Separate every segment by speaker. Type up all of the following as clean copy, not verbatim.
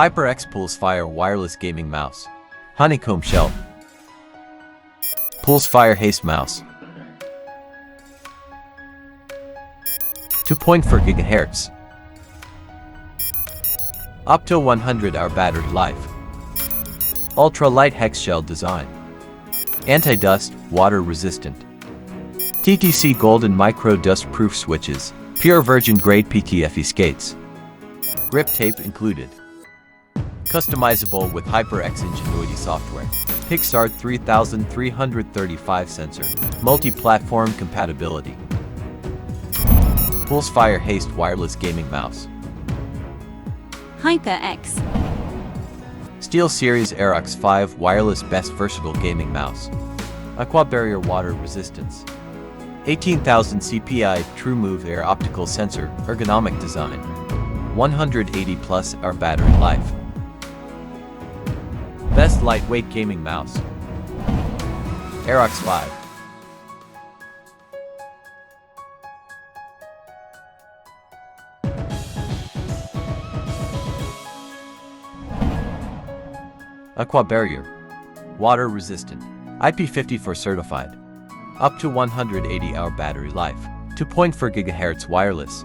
Speaker 1: HyperX Pulsefire Wireless Gaming Mouse. Honeycomb Shell. Pulsefire Haste Mouse. 2.4 GHz. Up to 100-hour battery life. Ultra-light hex shell design. Anti-dust, water resistant. TTC Golden Micro Dust Proof switches. Pure virgin grade PTFE skates. Grip tape included. Customizable with HyperX Ingenuity software. Pixar 3335 sensor. Multi-platform compatibility. Pulsefire Haste Wireless Gaming Mouse.
Speaker 2: HyperX.
Speaker 1: SteelSeries Aerox 5 Wireless Best Versatile Gaming Mouse. Aqua Barrier Water Resistance. 18,000 CPI TrueMove Air Optical Sensor Ergonomic Design. 180+ hour battery life. Best Lightweight Gaming Mouse. Aerox 5. Aqua Barrier. Water resistant. IP54 certified. Up to 180-hour battery life. 2.4 GHz wireless.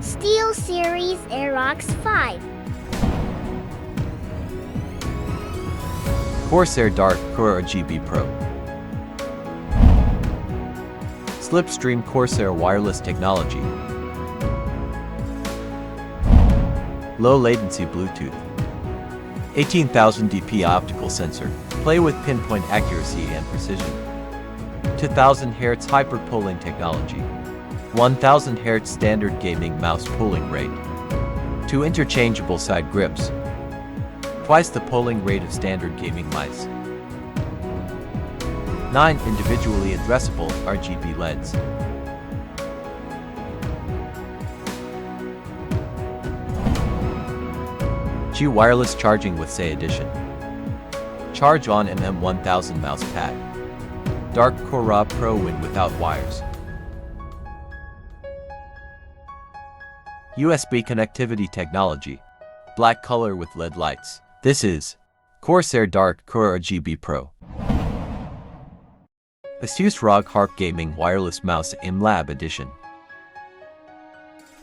Speaker 3: SteelSeries Aerox 5.
Speaker 1: Corsair Dark Core RGB Pro. Slipstream Corsair Wireless Technology. Low latency Bluetooth. 18,000 dpi optical sensor. Play with pinpoint accuracy and precision. 2000 Hz hyper polling technology. 1000 Hz standard gaming mouse polling rate. 2 interchangeable side grips. Twice the polling rate of standard gaming mice. 9 individually addressable RGB LEDs. G wireless charging with Say Edition. Charge on MM1000 mouse pad. Dark Core Pro Win without wires. USB connectivity technology. Black color with LED lights. This is Corsair Dark Core RGB Pro. ASUS ROG Harpe Gaming Wireless Mouse MLab Edition.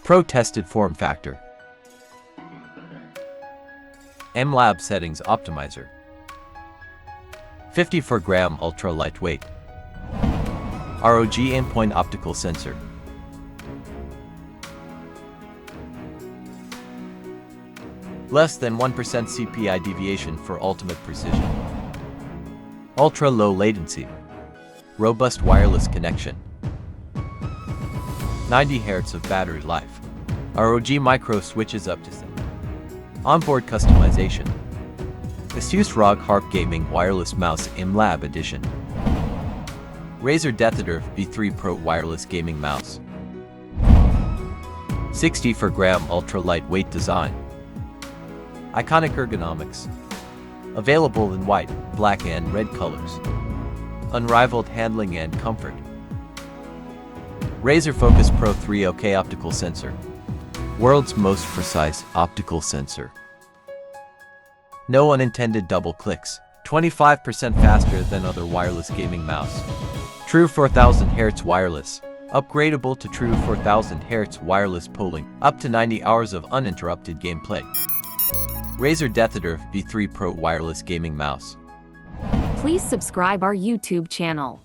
Speaker 1: Pro Tested Form Factor. MLab Settings Optimizer. 54-gram ultra lightweight. ROG Endpoint Optical Sensor. Less than 1% CPI deviation for ultimate precision. Ultra low latency. Robust wireless connection. 90 Hz of battery life. ROG micro switches up to 7. Onboard customization. ASUS ROG Harpe Gaming Wireless Mouse MLab Edition. Razer DeathAdder V3 Pro Wireless Gaming Mouse. 64-gram ultra lightweight design. Iconic ergonomics. Available in white, black and red colors. Unrivaled handling and comfort. Razer Focus Pro 3 OK optical sensor. World's most precise optical sensor. No unintended double clicks. 25% faster than other wireless gaming mouse. True 4000 Hz wireless. Upgradable to true 4000 Hz wireless polling. Up to 90 hours of uninterrupted gameplay. Razer DeathAdder V3 Pro Wireless Gaming Mouse.
Speaker 2: Please subscribe our YouTube channel.